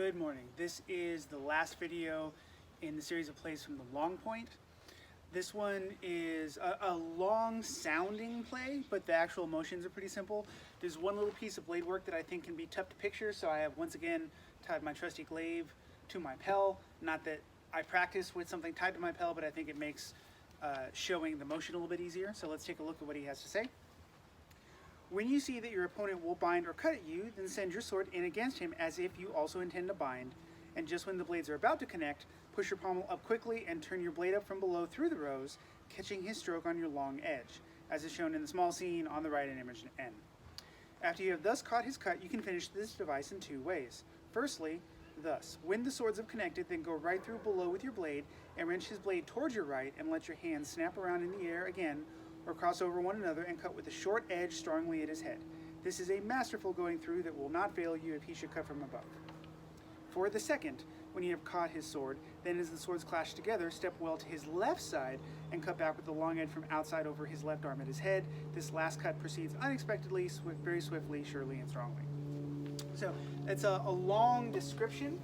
Good morning. This is the last video in the series of plays from the Longpoint. This one is a long sounding play, but the actual motions are pretty simple. There's one little piece of blade work that I think can be tough to picture, so I have once again tied my trusty glaive to my pel. Not that I practice with something tied to my pel, but I think it makes showing the motion a little bit easier. So let's take a look at what he has to say. When you see that your opponent will bind or cut at you, then send your sword in against him as if you also intend to bind. And just when the blades are about to connect, push your pommel up quickly and turn your blade up from below through the rows, catching his stroke on your long edge, as is shown in the small scene on the right in image N. After you have thus caught his cut, you can finish this device in two ways. Firstly, thus, when the swords have connected, then go right through below with your blade and wrench his blade towards your right and let your hand snap around in the air again, or cross over one another and cut with a short edge strongly at his head. This is a masterful going through that will not fail you if he should cut from above. For the second, when you have caught his sword, then as the swords clash together, step well to his left side and cut back with the long edge from outside over his left arm at his head. This last cut proceeds unexpectedly, very swiftly, surely, and strongly. So it's a long description,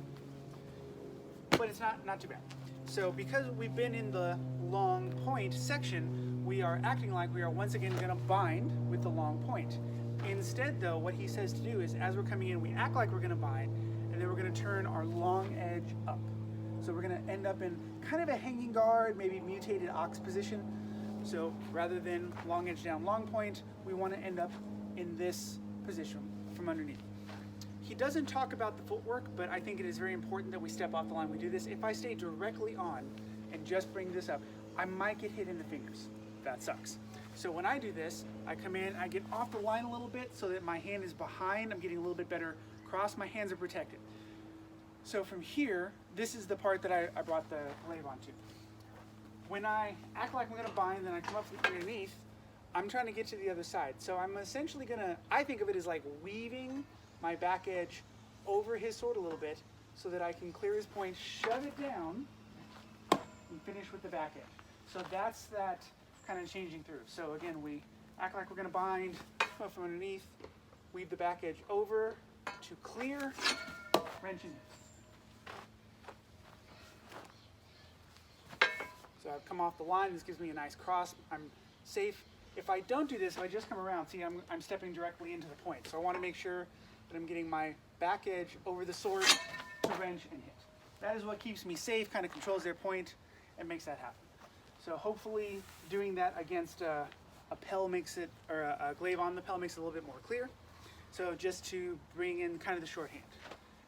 but it's not too bad. So because we've been in the long point section, we are acting like we are once again going to bind with the long point. Instead, though, what he says to do is, as we're coming in, we act like we're going to bind, and then we're going to turn our long edge up. So we're going to end up in kind of a hanging guard, maybe mutated ox position. So rather than long edge down, long point, we want to end up in this position from underneath. He doesn't talk about the footwork, but I think it is very important that we step off the line. We do this. If I stay directly on and just bring this up, I might get hit in the fingers. That sucks. So when I do this, I come in, I get off the line a little bit so that my hand is behind. I'm getting a little bit better cross. My hands are protected. So from here, this is the part that I brought the glaive onto. When I act like I'm going to bind, then I come up from underneath, I'm trying to get to the other side. So I'm essentially going to, I think of it as like weaving my back edge over his sword a little bit so that I can clear his point, shove it down, and finish with the back edge. So that's that kind of changing through. So again, we act like we're going to bind, come up from underneath, weave the back edge over to clear, wrench in. So I've come off the line. This gives me a nice cross. I'm safe. If I don't do this, if I just come around, see, I'm stepping directly into the point. So I want to make sure that I'm getting my back edge over the sword to wrench and hit. That is what keeps me safe, kind of controls their point, and makes that happen. So hopefully doing that against a pel makes it, or a glaive on the pel makes it a little bit more clear. So just to bring in kind of the shorthand.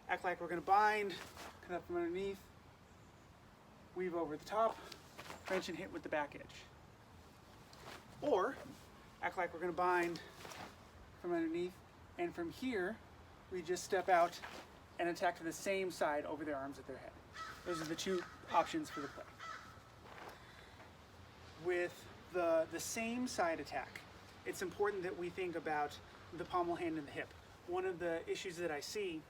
Act like we're going to bind, cut up from underneath, weave over the top, wrench and hit with the back edge. Or act like we're going to bind from underneath, and from here we just step out and attack to the same side over their arms at their head. Those are the two options for the play. With the same side attack, it's important that we think about the pommel hand and the hip. One of the issues that I see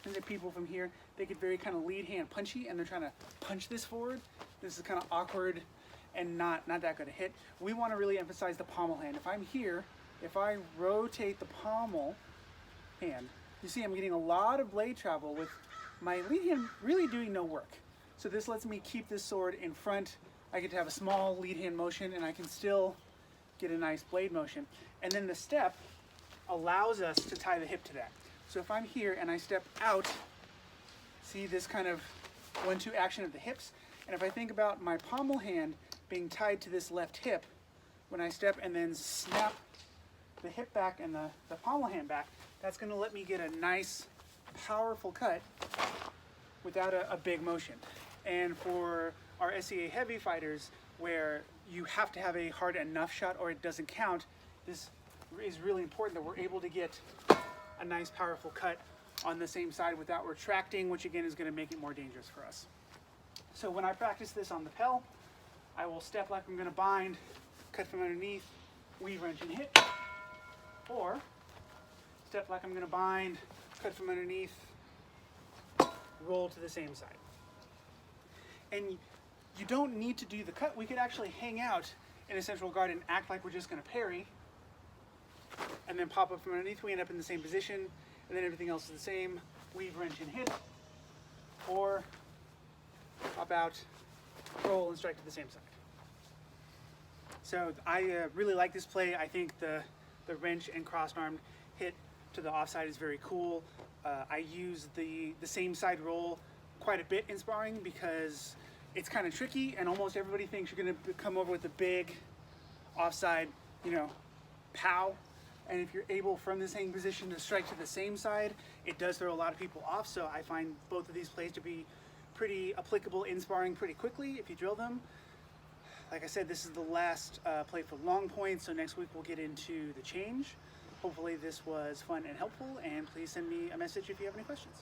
is that people from here, they get very kind of lead hand punchy and they're trying to punch this forward. This is kind of awkward and not that good a hit. We want to really emphasize the pommel hand. If I'm here, if I rotate the pommel hand, you see I'm getting a lot of blade travel with my lead hand really doing no work. So this lets me keep this sword in front. I get to have a small lead hand motion and I can still get a nice blade motion. And then the step allows us to tie the hip to that. So if I'm here and I step out, see this kind of 1-2 action of the hips. And if I think about my pommel hand being tied to this left hip, when I step and then snap the hip back and the pommel hand back, that's going to let me get a nice, powerful cut without a big motion. And for our SCA heavy fighters, where you have to have a hard enough shot or it doesn't count, this is really important that we're able to get a nice, powerful cut on the same side without retracting, which again is going to make it more dangerous for us. So when I practice this on the pel, I will step like I'm going to bind, cut from underneath, weave, wrench, and hit. Or step like I'm going to bind, cut from underneath, roll to the same side. And you don't need to do the cut. We could actually hang out in a central guard and act like we're just going to parry, and then pop up from underneath. We end up in the same position, and then everything else is the same. Weave, wrench, and hit. or pop out, roll, and strike to the same side. So I really like this play. I think the wrench and cross-armed hit to the offside is very cool. I use the same side roll quite a bit in sparring because it's kind of tricky, and almost everybody thinks you're going to come over with a big offside, you know, pow. And if you're able from this hanging position to strike to the same side, it does throw a lot of people off. So I find both of these plays to be pretty applicable in sparring pretty quickly if you drill them. Like I said, this is the last play for Longpoint, so next week we'll get into the change. Hopefully this was fun and helpful, and please send me a message if you have any questions.